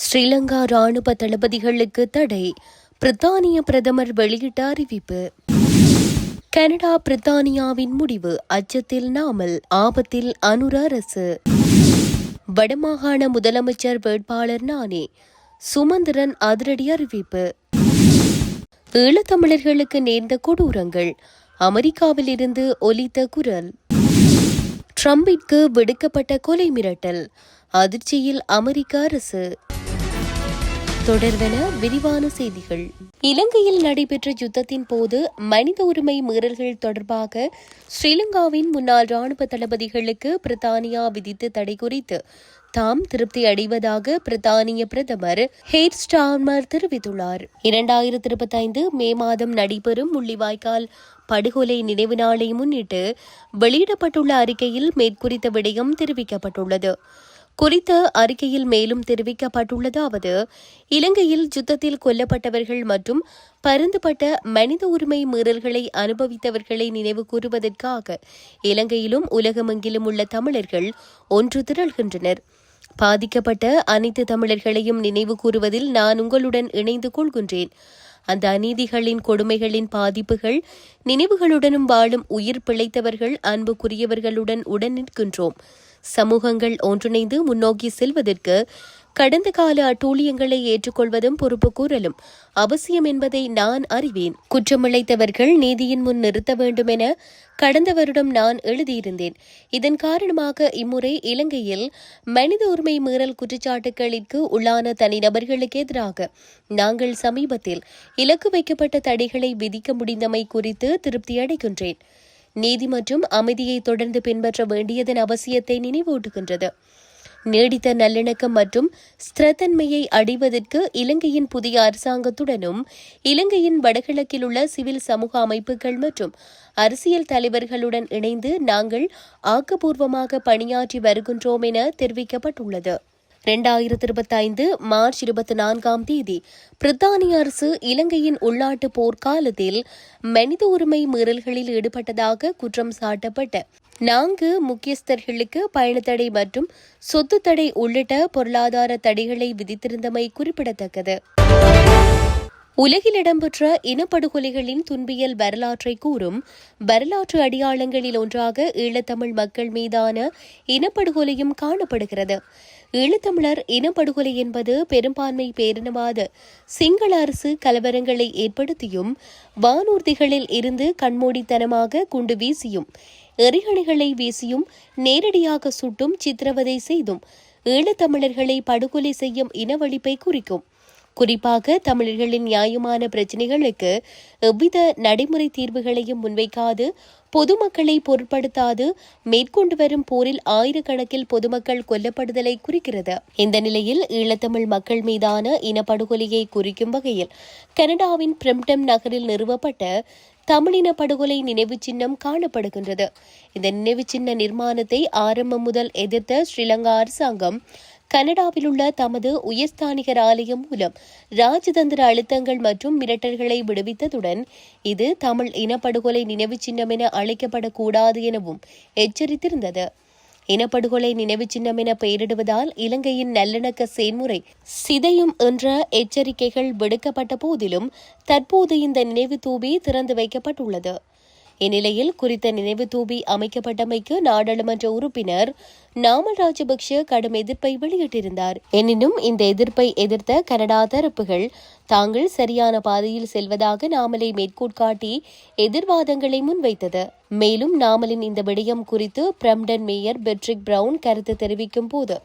ஸ்ரீலங்கா ராணுவ தளபதிகளுக்கு தடை, பிரித்தானிய பிரதமர் வெளியிட்ட அறிவிப்பு. கனடா பிரித்தானியாவின் முடிவு, அச்சத்தில் நாமல், ஆபத்தில் அனுர அரசு. வடமாகாண முதலமைச்சர் வேட்பாளர் நானே, சுமந்திரன் அதிரடி அறிவிப்பு. ஈழத்தமிழர்களுக்கு நேர்ந்த கொடூரங்கள், அமெரிக்காவில் இருந்து ஒலித்த குரல். ட்ரம்பிற்கு விடுக்கப்பட்ட கொலை மிரட்டல், அதிர்ச்சியில் அமெரிக்க அரசு. தொடர்வென விரிவான செய்திகள். இலங்கையில் நடைபெற்ற யுத்தத்தின் போது மனித உரிமை மீறல்கள் தொடர்பாக ஸ்ரீலங்காவின் முன்னாள் ராணுவ தளபதிகளுக்கு பிரித்தானியா விதித்த தடை குறித்து தாம் திருப்தி அடைவதாக பிரித்தானிய பிரதமர் கீர் ஸ்டார்மர் தெரிவித்துள்ளார். 2025 மே மாதம் நடைபெறும் முள்ளிவாய்க்கால் படுகொலை நினைவு நாளை முன்னிட்டு வெளியிடப்பட்டுள்ள அறிக்கையில் மேற்குறித்த விடயம் தெரிவிக்கப்பட்டுள்ளது. குறித்த அறிக்கையில் மேலும் தெரிவிக்கப்பட்டுள்ளதாவது, இலங்கையில் யுத்தத்தில் கொல்லப்பட்டவர்கள் மற்றும் பரந்துபட்ட மனித உரிமை மீறல்களை அனுபவித்தவர்களை நினைவு கூறுவதற்காக இலங்கையிலும் உலகமெங்கிலும் உள்ள தமிழர்கள் ஒன்று திரள்கின்றனர். பாதிக்கப்பட்ட அனைத்து தமிழர்களையும் நினைவு கூறுவதில் நான் உங்களுடன் இணைந்து கொள்கின்றேன். அந்த அநீதிகளின் கொடுமைகளின் பாதிப்புகள் நினைவுகளுடனும் வாழும் உயிர் பிழைத்தவர்கள் அன்புக்குரியவர்களுடன் உடன் நிற்கின்றோம். சமூகங்கள் ஒன்றிணைந்து முன்னோக்கி செல்வதற்கு கடந்த கால அட்டூழியங்களை ஏற்றுக்கொள்வதும் பொறுப்பு கூறலும் அவசியம் என்பதை நான் அறிவேன். குற்றமிழைத்தவர்கள் நீதியின் முன் நிறுத்த வேண்டும் என கடந்த வருடம் நான் எழுதியிருந்தேன். இதன் காரணமாக இம்முறை இலங்கையில் மனித உரிமை மீறல் குற்றச்சாட்டுகளுக்கு உள்ளான தனிநபர்களுக்கு எதிராக நாங்கள் சமீபத்தில் இலக்கு வைக்கப்பட்ட தடைகளை விதிக்க முடிந்தமை குறித்து திருப்தி அடைகின்றேன். நீதி மற்றும் அமைதியை தொடர்ந்து பின்பற்ற வேண்டியதன் அவசியத்தை நினைவூட்டுகின்றது. நீடித்த நல்லிணக்கம் மற்றும் ஸ்திரத்தன்மையை அடைவதற்கு இலங்கையின் புதிய அரசாங்கத்துடனும் இலங்கையின் வடகிழக்கில் உள்ள சிவில் சமூக அமைப்புகள் மற்றும் அரசியல் தலைவர்களுடன் இணைந்து நாங்கள் ஆக்கப்பூர்வமாக பணியாற்றி வருகின்றோம் என தெரிவிக்கப்பட்டுள்ளது. 2025 மார்ச் 24 பிரித்தானிய அரசு இலங்கையின் உள்நாட்டு போர்க்காலத்தில் மனித உரிமை மீறல்களில் ஈடுபட்டதாக குற்றம் சாட்டப்பட்ட 4 முக்கியஸ்தர்களுக்கு பயணத்தடை மற்றும் சொத்து தடை உள்ளிட்ட பொருளாதார தடைகளை விதித்திருந்தமை குறிப்பிடத்தக்கது. உலகில் இடம்பெற்ற இனப்படுகொலைகளின் துன்பியல் வரலாற்றை கூறும் வரலாற்று அடையாளங்களில் ஒன்றாக ஈழத்தமிழ் மக்கள் மீதான இனப்படுகொலையும் காணப்படுகிறது. ஈழத்தமிழர் இனப்படுகொலை என்பது பெரும்பான்மை பேரினவாத சிங்கள அரசு கலவரங்களை ஏற்படுத்தியும் வானூர்திகளில் இருந்து கண்மூடித்தனமாக குண்டு வீசியும் எறிகணைகளை வீசியும் நேரடியாக சுட்டும் சித்திரவதை செய்தும் ஈழத்தமிழர்களை படுகொலை செய்யும் இனவழிப்பை குறிக்கும். குறிப்பாக தமிழர்களின் நியாயமான பிரச்சினைகளுக்கு எவ்வித நடைமுறை தீர்வுகளையும் முன்வைக்காது பொதுமக்களை பொருட்படுத்தாது மேற்கொண்டு வரும் போரில் ஆயிரக்கணக்கில் பொதுமக்கள் கொல்லப்படுதலை குறிக்கிறது. இந்த நிலையில் ஈழத்தமிழ் மக்கள் மீதான இனப்படுகொலையை குறிக்கும் வகையில் கனடாவின் பிரம்ப்டன் நகரில் நிறுவப்பட்ட தமிழின படுகொலை நினைவு சின்னம் காணப்படுகின்றது. இந்த நினைவு சின்ன நிர்மாணத்தை ஆரம்பம் முதல் எதிர்த்த ஸ்ரீலங்கா அரசாங்கம் கனடாவில் உள்ள தமது உயர்ஸ்தானிகர் ஆலயம் மூலம் ராஜதந்திர அழுத்தங்கள் மற்றும் மிரட்டல்களை விடுவித்ததுடன் இது தமிழ் இனப்படுகொலை நினைவு சின்னம் என அழைக்கப்படக்கூடாது எனவும் எச்சரித்திருந்தது. இனப்படுகொலை நினைவு சின்னம் என பெயரிடுவதால் இலங்கையின் நல்லிணக்க செயல்முறை சிதையும் என்ற எச்சரிக்கைகள் விடுக்கப்பட்ட போதிலும் தற்போது இந்த நினைவு தூபி திறந்து வைக்கப்பட்டுள்ளது. இந்நிலையில் குறித்த நினைவு தூபி அமைக்கப்பட்டமைக்கு நாடாளுமன்ற உறுப்பினர் நாமல் ராஜபக்ஷ கடும் எதிர்ப்பை வெளியிட்டிருந்தார். எனினும் இந்த எதிர்ப்பை எதிர்த்த கனடா தரப்புகள் தாங்கள் சரியான பாதையில் செல்வதாக நாமலை மேற்கோட்காட்டி எதிர்வாதங்களை முன்வைத்தது. மேலும் நாமலின் இந்த விடயம் குறித்து பிரம்டன் மேயர் பெட்ரிக் பிரவுன் கருத்து தெரிவிக்கும் போது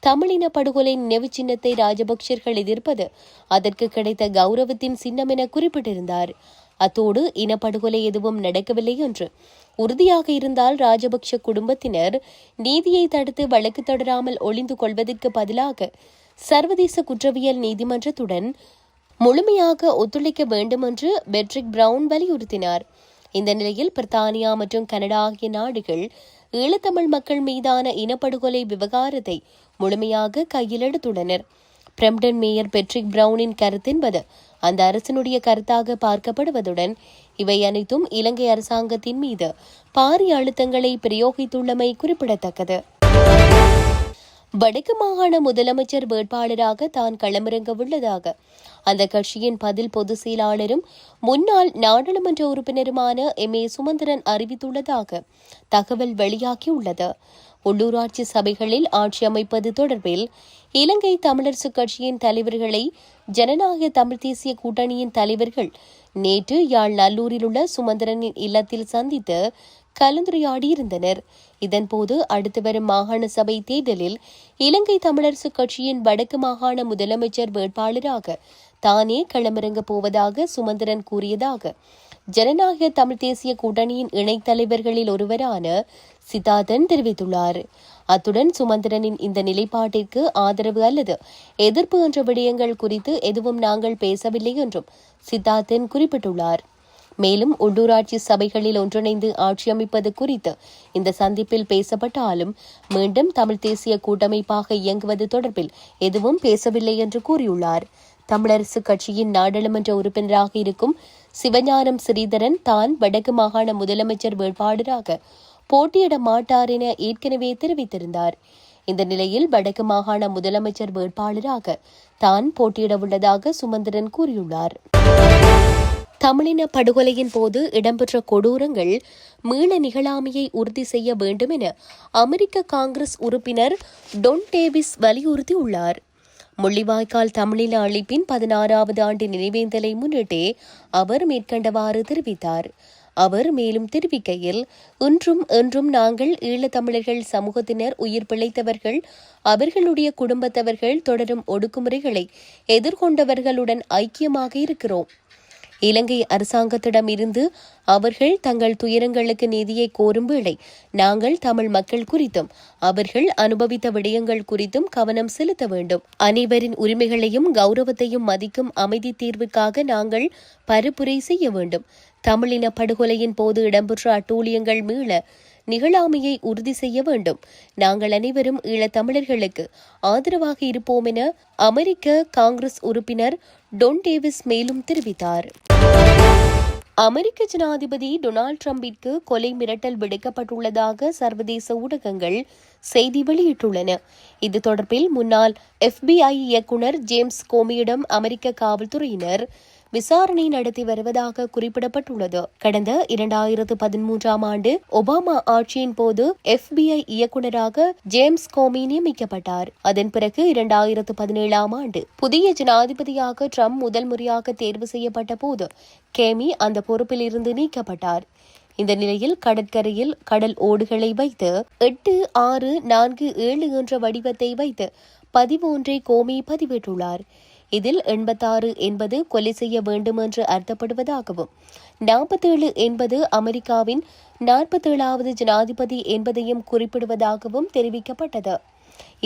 தமிழின படுகொலை நினைவு சின்னத்தை ராஜபக்சர்கள் எதிர்ப்பது அதற்கு கிடைத்த கௌரவத்தின் சின்னம் என குறிப்பிட்டிருந்தார். அத்தோடு இனப்படுகொலை எதுவும் நடக்கவில்லை என்று உறுதியாக இருந்தால் ராஜபக்ஷ குடும்பத்தினர் நீதியை தடுத்து வழக்கு தொடராமல் ஒளிந்து கொள்வதற்கு பதிலாக சர்வதேச குற்றவியல் நீதிமன்றத்துடன் முழுமையாக ஒத்துழைக்க வேண்டும் என்று பெட்ரிக் பிரவுன் வலியுறுத்தினார். இந்த நிலையில் பிரித்தானியா மற்றும் கனடா ஆகிய நாடுகள் ஈழத்தமிழ் மக்கள் மீதான இனப்படுகொலை விவகாரத்தை முழுமையாக கையில் எடுத்துள்ளனர். பிரம்ப்டன் மேயர் பெட்ரிக் பிரவுனின் கருத்தின்பது அந்த அரசினுடைய கருத்தாக பார்க்கப்படுவதுடன் இவை அனைத்தும் இலங்கை அரசாங்கத்தின் மீது பாரிய அழுத்தங்களை பிரயோகித்துள்ளமை குறிப்பிடத்தக்கது. வடக்கு மாகாண முதலமைச்சர் வேட்பாளராக தான் களமிறங்க உள்ளதாக அந்த கட்சியின் பதில் பொதுச் செயலாளரும் முன்னாள் நாடாளுமன்ற உறுப்பினருமான எம்.ஏ. சுமந்திரன் அறிவித்துள்ளதாக தகவல் வெளியாகியுள்ளது. உள்ளூராட்சி சபைகளில் ஆட்சி அமைப்பது தொடர்பில் இலங்கை தமிழரசுக் கட்சியின் தலைவர்களை ஜனநாயக தமிழ் தேசிய கூட்டணியின் தலைவர்கள் நேற்று யாழ் நல்லூரில் உள்ள சுமந்திரனின் இல்லத்தில் சந்தித்து கலந்துரையாடியிருந்தனர். இதன்போது அடுத்து வரும் மாகாண சபை தேர்தலில் இலங்கை தமிழரசுக் கட்சியின் வடக்கு மாகாண முதலமைச்சர் வேட்பாளராக தானே களமிறங்கப் போவதாக சுமந்திரன் கூறியதாக ஜனநாயக தமிழ் தேசிய கூட்டணியின் இணைத் தலைவர்களில் ஒருவரான சித்தார்த்தன் தெரிவித்துள்ளார். அத்துடன் சுமந்திரனின் இந்த நிலைப்பாட்டிற்கு ஆதரவு அல்லது எதிர்ப்பு என்ற விடயங்கள் குறித்து எதுவும் நாங்கள் பேசவில்லை என்றும் சித்தார்த்தன் குறிப்பிட்டுள்ளார். மேலும் உள்ளூராட்சி சபைகளில் ஒன்றிணைந்து ஆட்சி அமைப்பது குறித்து இந்த சந்திப்பில் பேசப்பட்டாலும் மீண்டும் தமிழ் தேசிய கூட்டமைப்பாக இயங்குவது தொடர்பில் எதுவும் பேசவில்லை என்று கூறியுள்ளார். தமிழரசுக் கட்சியின் நாடாளுமன்ற உறுப்பினராக இருக்கும் சிவஞானம் ஸ்ரீதரன் தான் வடக்கு மாகாண முதலமைச்சர் வேட்பாளராக போட்டியிட மாட்டார் என ஏற்கனவே தெரிவித்திருந்தார். இந்த நிலையில் வடக்கு மாகாண முதலமைச்சர் வேட்பாளராக தான் போட்டியிட உள்ளதாக சுமந்திரன் கூறியுள்ளார். தமிழின படுகொலையின் போது இடம்பெற்ற கொடூரங்கள் மீள நிகழாமையை உறுதி செய்ய வேண்டும் என அமெரிக்க காங்கிரஸ் உறுப்பினர் டொன் டேவிஸ் வலியுறுத்தியுள்ளார். முள்ளிவாய்க்கால் தமிழின அழிப்பின் 16வது ஆண்டு நினைவேந்தலை முன்னிட்டே அவர் மேற்கண்டவாறு தெரிவித்தார். அவர் மேலும் தெரிவிக்கையில், இன்றும் என்றும் நாங்கள் ஈழத்தமிழர்கள் சமூகத்தினர் உயிர் பிழைத்தவர்கள், அவர்களுடைய குடும்பத்தவர்கள் தொடரும் ஒடுக்குமுறைகளை எதிர்கொண்டவர்களுடன் ஐக்கியமாக இருக்கிறோம். இலங்கை அரசாங்கத்திடம் இருந்து அவர்கள் தங்கள் துயரங்களுக்கு நீதியை கோரும் வேளை நாங்கள் தமிழ் மக்கள் குறித்தும் அவர்கள் அனுபவித்த விடயங்கள் குறித்தும் கவனம் செலுத்த வேண்டும். அனைவரின் உரிமைகளையும் கௌரவத்தையும் மதிக்கும் அமைதி தீர்வுக்காக நாங்கள் பரப்புரை செய்ய வேண்டும். தமிழின படுகொலையின் போது இடம்பெற்ற அட்டூழியங்கள் மீள நிகழாமையை உறுதி செய்ய வேண்டும். நாங்கள் அனைவரும் ஈழத்தமிழர்களுக்கு ஆதரவாக இருப்போம் என அமெரிக்க காங்கிரஸ் உறுப்பினர் டொன் டேவிஸ் மேலும் தெரிவித்தார். அமெரிக்க ஜனாதிபதி டொனால்டு டிரம்பிற்கு கொலை மிரட்டல் விடுக்கப்பட்டுள்ளதாக சர்வதேச ஊடகங்கள் செய்தி வெளியிட்டுள்ளன. இது தொடர்பில் முன்னாள் FBI இயக்குநர் ஜேம்ஸ் கோமியிடம் அமெரிக்க காவல்துறையினர் விசாரணை நடத்தி வருவதாக குறிப்பிடப்பட்டுள்ளது. கடந்த 2013ஆம் ஆண்டு ஒபாமா ஆட்சியின் போது FBI இயக்குநராக ஜேம்ஸ் கோமி நியமிக்கப்பட்டார். அதன் பிறகு 2017ஆம் ஆண்டு புதிய ஜனாதிபதியாக ட்ரம்ப் முதல் முறையாக தேர்வு செய்யப்பட்ட போது கேமி அந்த பொறுப்பில் இருந்து நீக்கப்பட்டார். இந்த நிலையில் கடற்கரையில் கடல் ஓடுகளை வைத்து 8647 என்ற வடிவத்தை வைத்து பதிவு ஒன்றை கோமி பதிவிட்டுள்ளார். இதில் 86 என்பது கொலை செய்ய வேண்டும் என்று அர்த்தப்படுவதாகவும் 47 என்பது அமெரிக்காவின் 47வது ஜனாதிபதி என்பதையும் குறிப்பிடுவதாகவும் தெரிவிக்கப்பட்டது.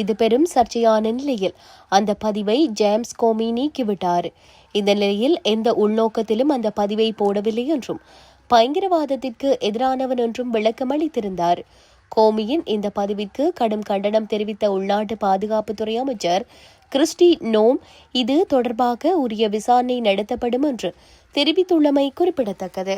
இது பெரும் சர்ச்சையான நிலையில் அந்த பதிவை ஜேம்ஸ் கோமி நீக்கிவிட்டார். இந்த நிலையில் எந்த உள்நோக்கத்திலும் அந்த பதிவை போடவில்லை என்றும் பயங்கரவாதத்திற்கு எதிரானவன் என்றும் விளக்கம் அளித்திருந்தார். கோமியின் இந்த பதிவிற்கு கடும் கண்டனம் தெரிவித்த உள்நாட்டு பாதுகாப்புத்துறை அமைச்சர் கிறிஸ்டி நோம் இது தொடர்பாக உரிய விசாரணை நடத்தப்படும் என்று தெரிவித்துள்ளமை குறிப்பிடத்தக்கது.